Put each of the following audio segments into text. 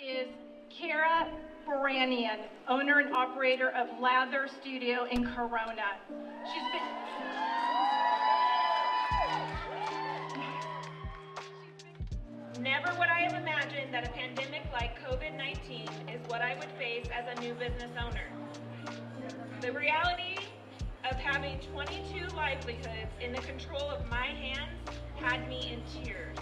is Kara Boranian, owner and operator of Lather Studio in Corona. Never would I have imagined that a pandemic like COVID-19 is what I would face as a new business owner. The reality of having 22 livelihoods in the control of my hands had me in tears.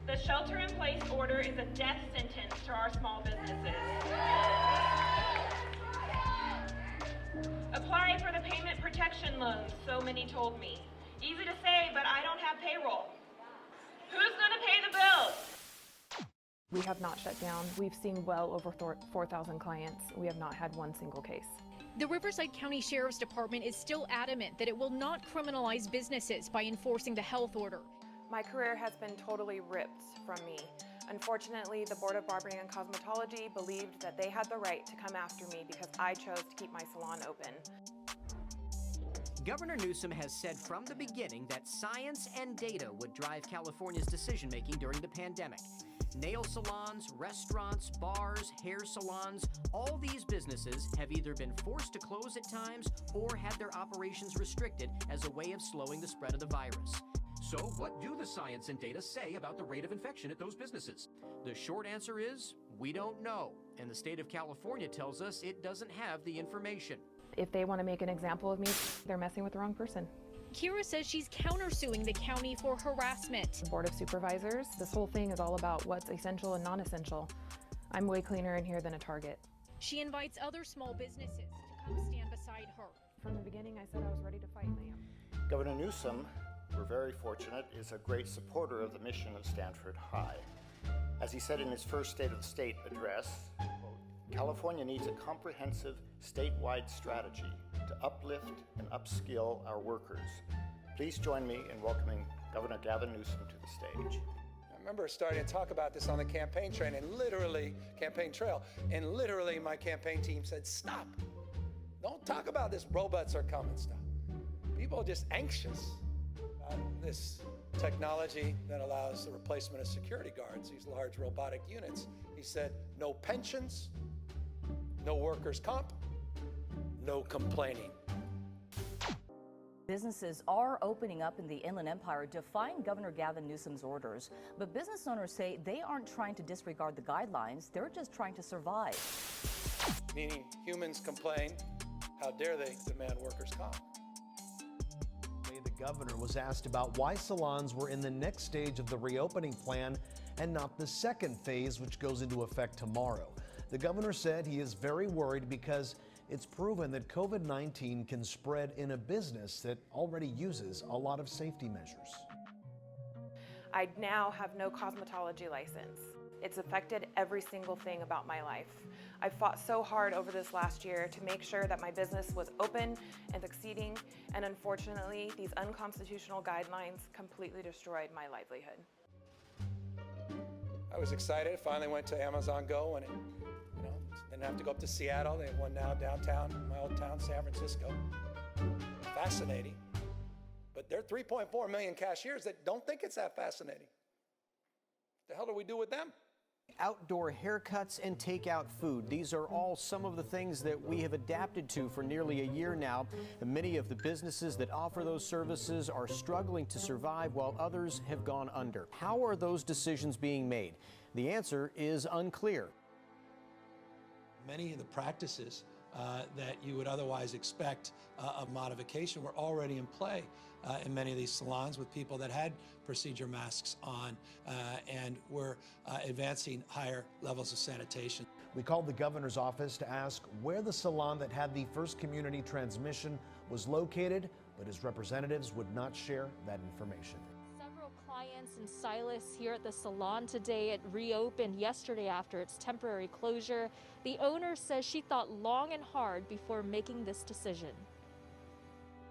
The shelter-in-place order is a death sentence to our small businesses. Apply for the payment protection loans, so many told me. Easy to say, but I don't have payroll. Who's gonna pay the bills? We have not shut down. We've seen well over 4,000 clients. We have not had one single case. The Riverside County Sheriff's Department is still adamant that it will not criminalize businesses by enforcing the health order. My career has been totally ripped from me. Unfortunately, the Board of Barbering and Cosmetology believed that they had the right to come after me because I chose to keep my salon open. Governor Newsom has said from the beginning that science and data would drive California's decision-making during the pandemic. Nail salons, restaurants, bars, hair salons, all these businesses have either been forced to close at times or had their operations restricted as a way of slowing the spread of the virus. So what do the science and data say about the rate of infection at those businesses? The short answer is, we don't know. And the state of California tells us it doesn't have the information. If they want to make an example of me, they're messing with the wrong person. Kira says she's countersuing the county for harassment. The Board of Supervisors, this whole thing is all about what's essential and non-essential. I'm way cleaner in here than a Target. She invites other small businesses to come stand beside her. From the beginning, I said I was ready to fight, and I am. Governor Newsom, we're very fortunate, is a great supporter of the mission of Stanford High. As he said in his first State of the State address, quote, California needs a comprehensive statewide strategy to uplift and upskill our workers. Please join me in welcoming Governor Gavin Newsom to the stage. I remember starting to talk about this on the campaign trail, and literally my campaign team said, stop. Don't talk about this robots are coming stuff. People are just anxious about this technology that allows the replacement of security guards, these large robotic units. He said, no pensions, no workers' comp, no complaining. Businesses are opening up in the Inland Empire, defying Governor Gavin Newsom's orders. But business owners say they aren't trying to disregard the guidelines, they're just trying to survive. Meaning humans complain, how dare they demand workers' comp? The governor was asked about why salons were in the next stage of the reopening plan and not the second phase, which goes into effect tomorrow. The governor said he is very worried because it's proven that COVID-19 can spread in a business that already uses a lot of safety measures. I now have no cosmetology license. It's affected every single thing about my life. I've fought so hard over this last year to make sure that my business was open and succeeding, and unfortunately, these unconstitutional guidelines completely destroyed my livelihood. I was excited. Finally went to Amazon Go, and didn't have to go up to Seattle. They have one now downtown, my old town, San Francisco. Fascinating. But there are 3.4 million cashiers that don't think it's that fascinating. What the hell do we do with them? Outdoor haircuts and takeout food. These are all some of the things that we have adapted to for nearly a year now. And many of the businesses that offer those services are struggling to survive while others have gone under. How are those decisions being made? The answer is unclear. Many of the practices that you would otherwise expect of modification were already in play in many of these salons with people that had procedure masks on and were advancing higher levels of sanitation. We called the governor's office to ask where the salon that had the first community transmission was located, but his representatives would not share that information. Several clients and stylists here at the salon today. It reopened yesterday after its temporary closure. The owner says she thought long and hard before making this decision.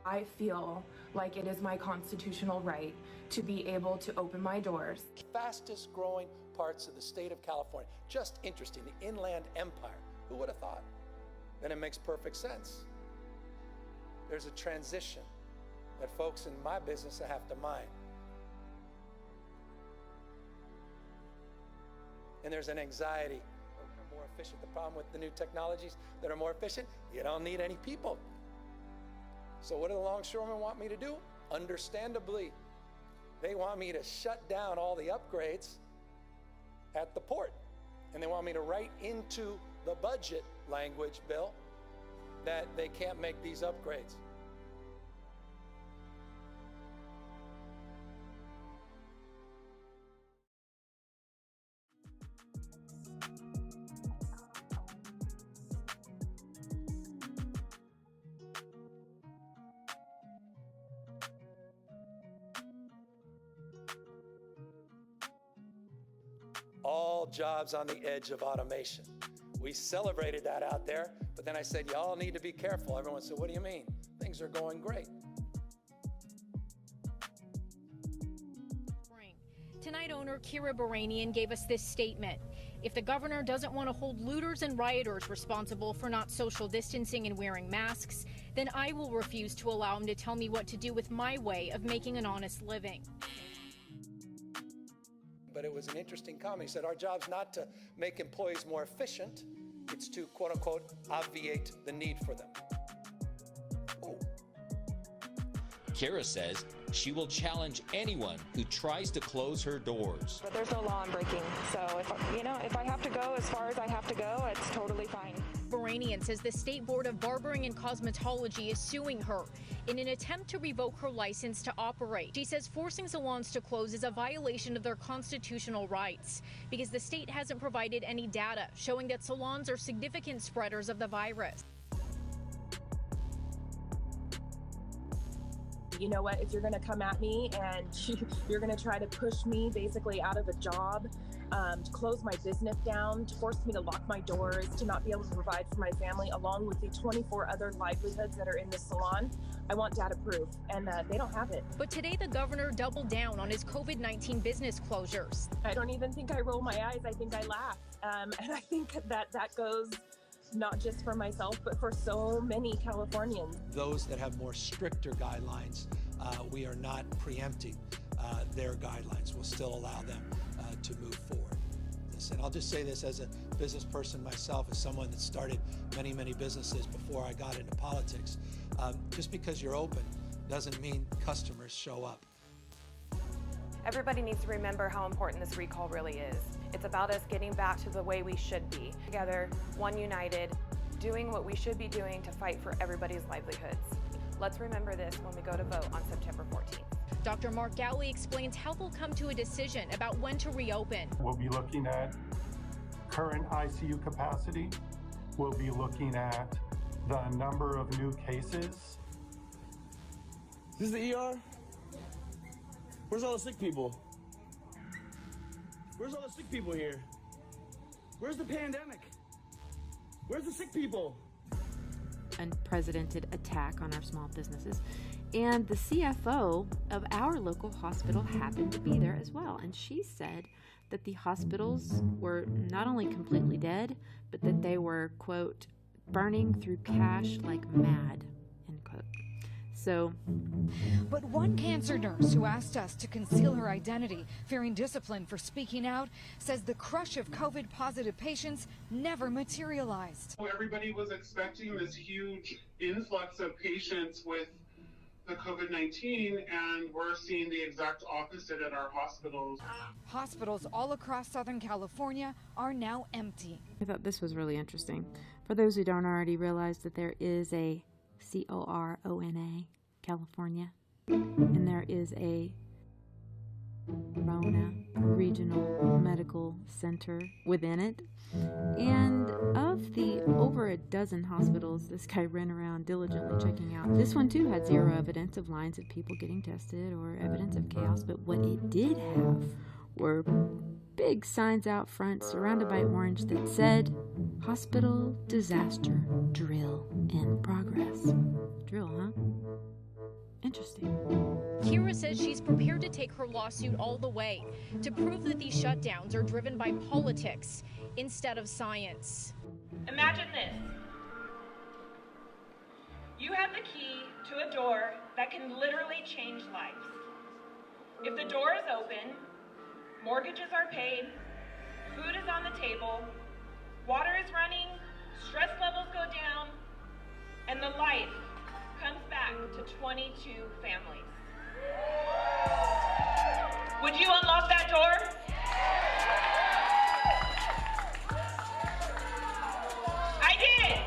I feel like it is my constitutional right to be able to open my doors. Fastest growing parts of the state of California. Just interesting, the Inland Empire. Who would have thought? Then it makes perfect sense. There's a transition that folks in my business have to mind. and there's an anxiety. We're more efficient. The problem with the new technologies that are more efficient, you don't need any people. So what do the longshoremen want me to do? Understandably, they want me to shut down all the upgrades at the port. And they want me to write into the budget language, Bill, that they can't make these upgrades. All jobs on the edge of automation. We celebrated that out there, but then I said, y'all need to be careful. Everyone said, what do you mean? Things are going great. Tonight, owner Boranian gave us this statement. If the governor doesn't want to hold looters and rioters responsible for not social distancing and wearing masks, then I will refuse to allow him to tell me what to do with my way of making an honest living. But it was an interesting comment. He said, our job's not to make employees more efficient, it's to, quote unquote, obviate the need for them. Ooh. Kira says she will challenge anyone who tries to close her doors. But there's no law I'm breaking, so if I have to go as far as I have to go, it's totally fine. Boranian says the State Board of Barbering and Cosmetology is suing her in an attempt to revoke her license to operate. She says forcing salons to close is a violation of their constitutional rights because the state hasn't provided any data showing that salons are significant spreaders of the virus. You know what, if you're gonna come at me and you're gonna try to push me basically out of a job, to close my business down, to force me to lock my doors, to not be able to provide for my family, along with the 24 other livelihoods that are in this salon, I want data proof, and they don't have it. But today the governor doubled down on his COVID-19 business closures. I don't even think I roll my eyes, I think I laugh. And I think that goes not just for myself, but for so many Californians. Those that have more stricter guidelines, we are not preempting their guidelines. We'll still allow them to move forward. And I'll just say this as a business person myself, as someone that started many, many businesses before I got into politics. Just because you're open doesn't mean customers show up. Everybody needs to remember how important this recall really is. It's about us getting back to the way we should be. Together, one united, doing what we should be doing to fight for everybody's livelihoods. Let's remember this when we go to vote on September 14th. Dr. Mark Gowley explains how they'll come to a decision about when to reopen. We'll be looking at current ICU capacity. We'll be looking at the number of new cases. This is the ER? Where's all the sick people? Where's all the sick people here? Where's the pandemic? Where's the sick people? Unprecedented attack on our small businesses. And the CFO of our local hospital happened to be there as well. And she said that the hospitals were not only completely dead, but that they were, quote, burning through cash like mad, end quote. So, but one cancer nurse who asked us to conceal her identity, fearing discipline for speaking out, says the crush of COVID-positive patients never materialized. Everybody was expecting this huge influx of patients with the COVID-19, and we're seeing the exact opposite at our hospitals. Hospitals all across Southern California are now empty. I thought this was really interesting. For those who don't already realize that there is a CORONA, California, and there is a Corona Regional Medical Center within it. And of the over a dozen hospitals this guy ran around diligently checking out, this one too had zero evidence of lines of people getting tested or evidence of chaos, but what it did have were big signs out front surrounded by orange that said, "Hospital Disaster Drill in Progress." Drill, huh? Interesting. Kira says she's prepared to take her lawsuit all the way to prove that these shutdowns are driven by politics instead of science. Imagine this. You have the key to a door that can literally change lives. If the door is open, mortgages are paid, food is on the table, water is running, stress levels go down, and the life comes back to 22 families. Would you unlock that door? I did.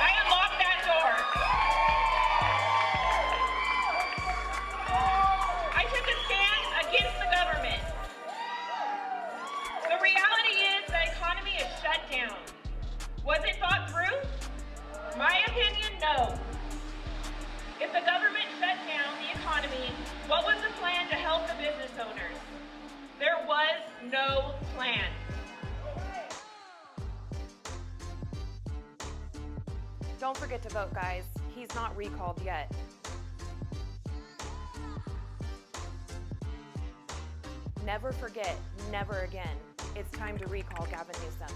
I unlocked that door. I took a stand against the government. The reality is the economy is shut down. Was it thought through? My opinion, no. If the government shut down the economy, what was the plan to help the business owners? There was no plan. Don't forget to vote, guys. He's not recalled yet. Never forget, never again. It's time to recall Gavin Newsom.